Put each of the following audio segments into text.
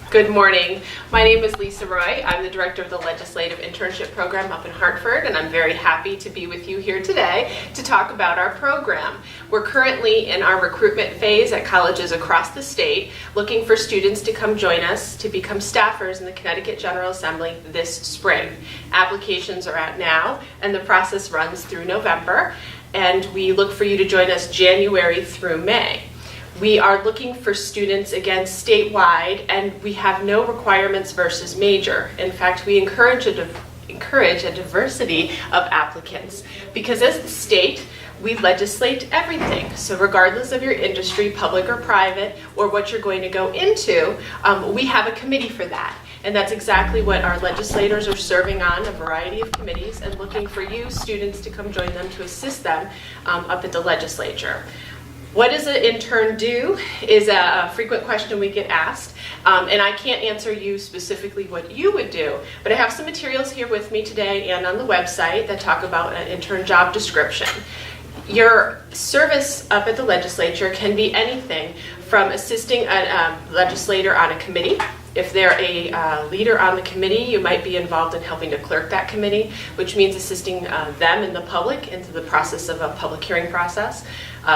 Good morning. My name is Lisa Roy. I'm the director of the Legislative Internship Program up in Hartford, and I'm very happy to be with you here today to talk about our program. We're currently in our recruitment phase at colleges across the state, looking for students to come join us to become staffers in the Connecticut General Assembly this spring. Applications are out now, and the process runs through November, and we look for you to join us January through May. We are looking for students, again, statewide, and we have no requirements versus major. In fact, we encourage a diversity of applicants because as the state, we legislate everything. So regardless of your industry, public or private, or what you're going to go into, we have a committee for that. And that's exactly what our legislators are serving on, a variety of committees, and looking for you students to come join them to assist them up at the legislature. What does an intern do is a frequent question we get asked, and I can't answer you specifically what you would do, but I have some materials here with me today and on the website that talk about an intern job description. Your service up at the legislature can be anything from assisting a legislator on a committee. If they're a leader on the committee, you might be involved in helping to clerk that committee, which means assisting them and the public into the process of a public hearing process,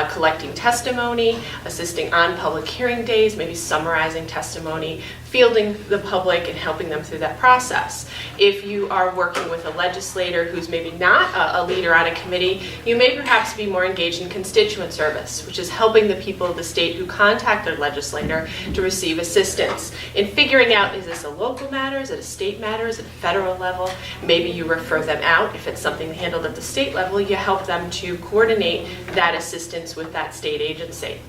collecting testimony, assisting on public hearing days, maybe summarizing testimony, fielding the public and helping them through that process. If you are working with a legislator who's maybe not a leader on a committee, you may perhaps be more engaged in constituent service, which is helping the people of the state who contact their legislator to receive assistance in figuring out, is this a local matter, is it a state matter, is it a federal level? Maybe you refer them out. If it's something handled at the state level, you help them to coordinate that assistance with that state agency.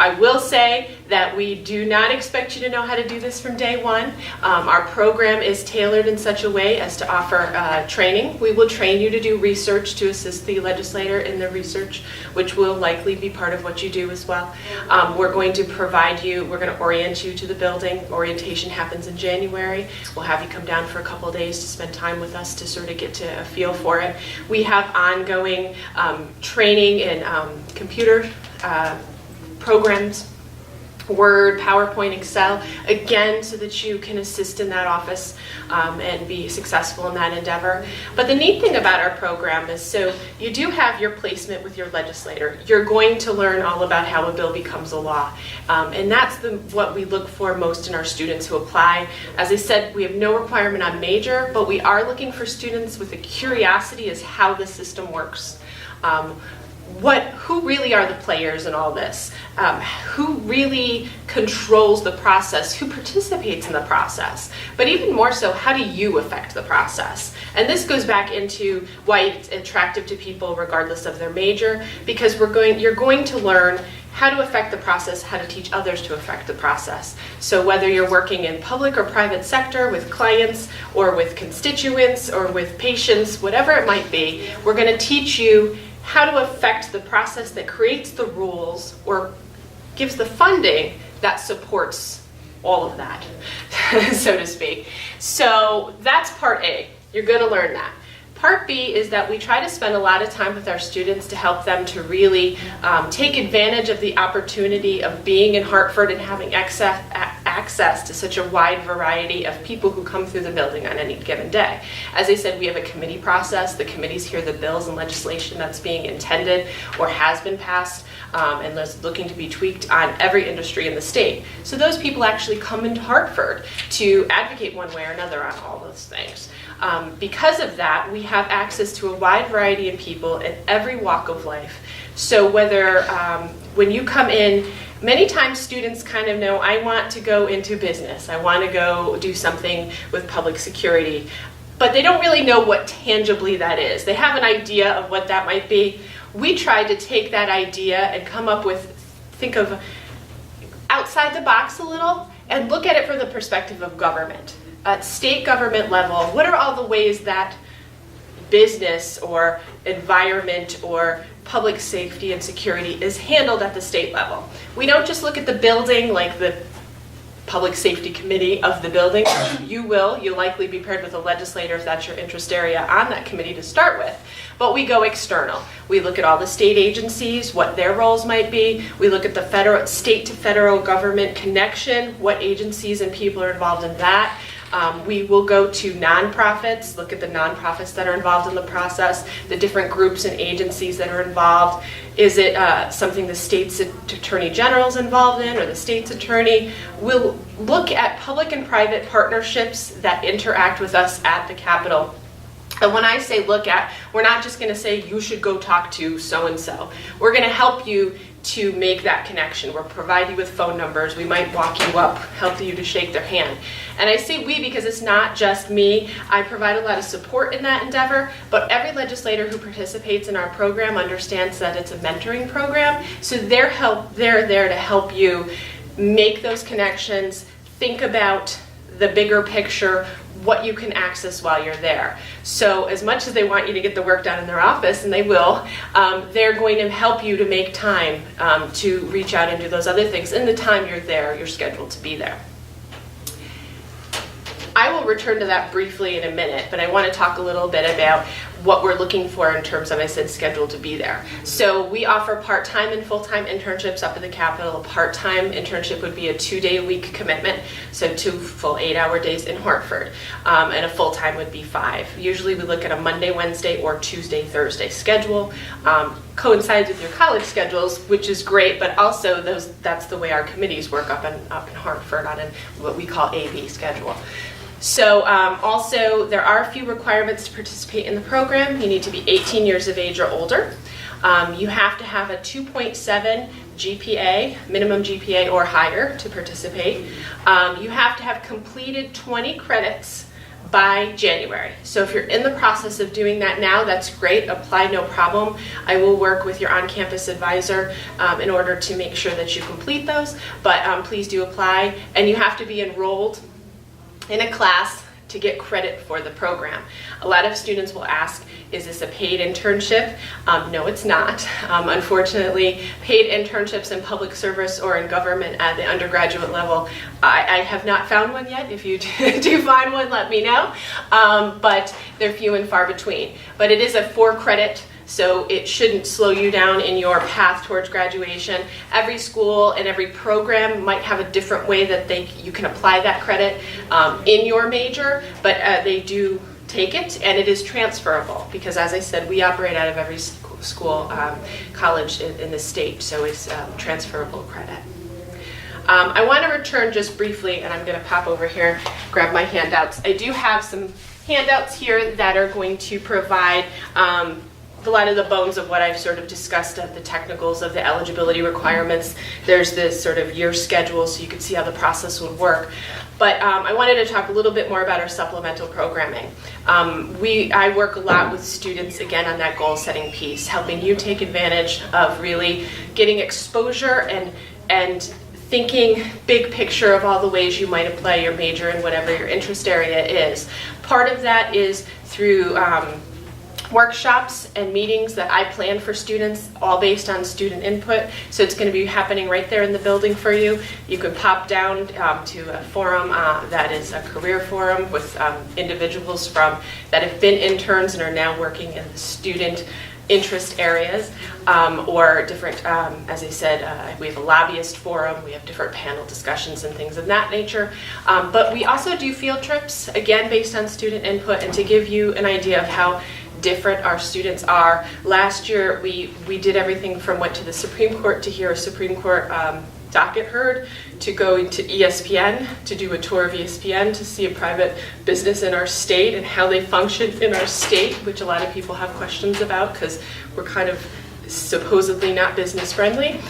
I will say that we do not expect you to know how to do this from day one. Our program is tailored in such a way as to offer training. We will train you to do research to assist the legislator in the research, which will likely be part of what you do as well. We're going to provide you, we're going to orient you to the building. Orientation happens in January. We'll have you come down for a couple of days to spend time with us to sort of get to a feel for it. We have ongoing training in computer programs, Word, PowerPoint, Excel, again, so that you can assist in that office and be successful in that endeavor. But the neat thing about our program is, so you do have your placement with your legislator. You're going to learn all about how a bill becomes a law. And that's what we look for most in our students who apply. As I said, we have no requirement on major, but we are looking for students with a curiosity as how the system works. Who really are the players in all this? Who really controls the process? Who participates in the process? But even more so, how do you affect the process? And this goes back into why it's attractive to people regardless of their major, because you're going to learn how to affect the process, how to teach others to affect the process. So whether you're working in public or private sector with clients or with constituents or with patients, whatever it might be, we're going to teach you how to affect the process that creates the rules or gives the funding that supports all of that, so to speak. So that's part A. You're going to learn that. Part B is that we try to spend a lot of time with our students to help them to really take advantage of the opportunity of being in Hartford and having access to such a wide variety of people who come through the building on any given day. As I said, we have a committee process. The committees hear the bills and legislation that's being intended or has been passed and is looking to be tweaked on every industry in the state. So those people actually come into Hartford to advocate one way or another on all those things. Because of that, we have access to a wide variety of people in every walk of life. So whether when you come in, many times students kind of know, I want to go into business, I want to go do something with public security, but they don't really know what tangibly that is. They have an idea of what that might be. We tried to take that idea and come up with, think of outside the box a little and look at it from the perspective of government. At state government level, what are all the ways that business or environment or public safety and security is handled at the state level? We don't just look at the building like the public safety committee of the building. You'll likely be paired with a legislator if that's your interest area on that committee to start with. But we go external. We look at all the state agencies, what their roles might be. We look at the state to federal government connection, what agencies and people are involved in that. We will go to nonprofits, look at the nonprofits that are involved in the process, the different groups and agencies that are involved. Is it something the state's attorney general is involved in, or the state's attorney? We'll look at public and private partnerships that interact with us at the Capitol. And when I say look at, we're not just going to say you should go talk to so-and-so. We're going to help you to make that connection. We'll provide you with phone numbers. We might walk you up, help you to shake their hand. And I say we because it's not just me. I provide a lot of support in that endeavor, but every legislator who participates in our program understands that it's a mentoring program. So they're there to help you make those connections, think about the bigger picture, what you can access while you're there. So as much as they want you to get the work done in their office, and they will, they're going to help you to make time to reach out and do those other things. In the time you're there, you're scheduled to be there. I will return to that briefly in a minute, but I want to talk a little bit about what we're looking for in terms of, I said, scheduled to be there. So we offer part-time and full-time internships up at the Capitol. A part-time internship would be a 2-day-a-week commitment, so 2 full 8-hour days in Hartford, and a full-time would be 5. Usually we look at a Monday, Wednesday, or Tuesday, Thursday schedule. Coincides with your college schedules, which is great, but also that's the way our committees work up in Hartford on what we call AB schedule. So also there are a few requirements to participate in the program. You need to be 18 years of age or older. You have to have a 2.7 GPA, minimum GPA or higher to participate. You have to have completed 20 credits by January. So if you're in the process of doing that now, that's great. Apply, no problem. I will work with your on-campus advisor in order to make sure that you complete those, but please do apply. And you have to be enrolled in a class to get credit for the program. A lot of students will ask, is this a paid internship? No, it's not. Unfortunately, paid internships in public service or in government at the undergraduate level, I have not found one yet. If you do find one, let me know. But they're few and far between. But it is a 4-credit, so it shouldn't slow you down in your path towards graduation. Every school and every program might have a different way that you can apply that credit in your major, but they do take it, and it is transferable because, as I said, we operate out of every school, college in the state, so it's transferable credit. I want to return just briefly, and I'm going to pop over here, grab my handouts. I do have some handouts here that are going to provide a lot of the bones of what I've sort of discussed of the technicals of the eligibility requirements. There's this sort of year schedule so you can see how the process would work. But I wanted to talk a little bit more about our supplemental programming. I work a lot with students, again, on that goal setting piece, helping you take advantage of really getting exposure and thinking big picture of all the ways you might apply your major in whatever your interest area is. Part of that is through workshops and meetings that I plan for students, all based on student input. So it's going to be happening right there in the building for you. You can pop down to a forum that is a career forum with individuals that have been interns and are now working in the student interest areas, or different, as I said, we have a lobbyist forum, we have different panel discussions and things of that nature. But we also do field trips, again, based on student input, and to give you an idea of how different our students are. Last year, we did everything from went to the Supreme Court to hear a Supreme Court docket heard, to going to ESPN, to do a tour of ESPN, to see a private business in our state and how they function in our state, which a lot of people have questions about because we're kind of supposedly not business friendly,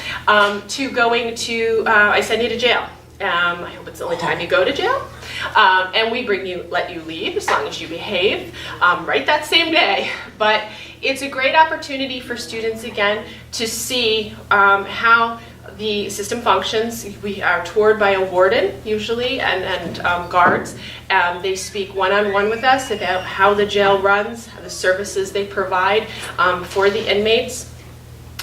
to going to, I send you to jail. I hope it's the only time you go to jail. And we let you leave as long as you behave, right that same day. But it's a great opportunity for students, again, to see how the system functions. We are toured by a warden, usually, and guards. They speak one-on-one with us about how the jail runs, the services they provide for the inmates.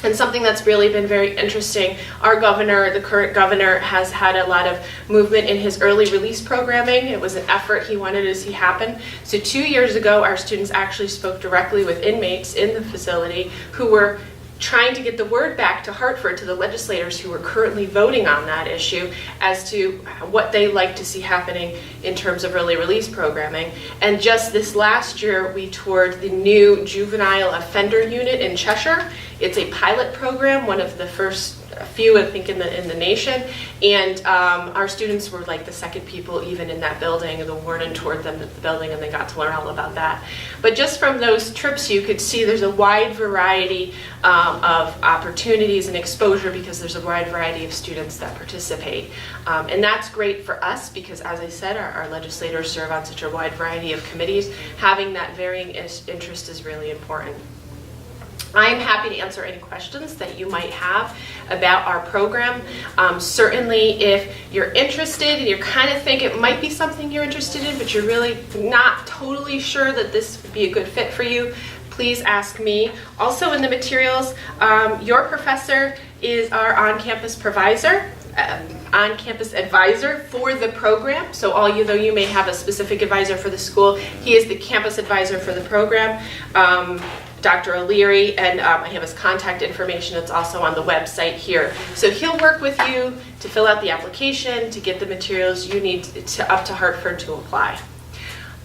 And something that's really been very interesting, our governor, the current governor, has had a lot of movement in his early release programming. It was an effort he wanted to see happen. So 2 years ago, our students actually spoke directly with inmates in the facility who were trying to get the word back to Hartford, to the legislators who were currently voting on that issue, as to what they like to see happening in terms of early release programming. And just this last year, we toured the new juvenile offender unit in Cheshire. It's a pilot program, one of the first few, I think, in the nation, and our students were like the second people even in that building, and the warden toured them at the building, and they got to learn all about that. But just from those trips, you could see there's a wide variety of opportunities and exposure, because there's a wide variety of students that participate. And that's great for us, because as I said, our legislators serve on such a wide variety of committees. Having that varying interest is really important. I'm happy to answer any questions that you might have about our program. Certainly, if you're interested and you kind of think it might be something you're interested in, but you're really not totally sure that this would be a good fit for you, please ask me. Also in the materials, your professor is our on-campus provisor. On-campus advisor for the program. So although you may have a specific advisor for the school, he is the campus advisor for the program. Dr. O'Leary, and I have his contact information. It's also on the website here. So he'll work with you to fill out the application, to get the materials you need up to Hartford to apply.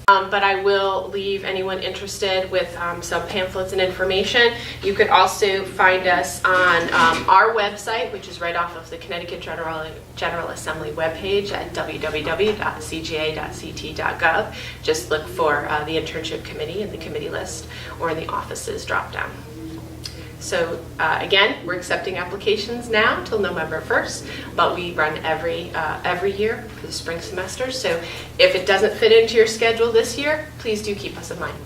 But I will leave anyone interested with some pamphlets and information. You could also find us on our website, which is right off of the Connecticut General Assembly webpage at www.cga.ct.gov. Just look for the internship committee in the committee list, or in the offices drop down. So again, we're accepting applications now till November 1st, but we run every year for the spring semester. So if it doesn't fit into your schedule this year, please do keep us in mind.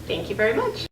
Thank you very much.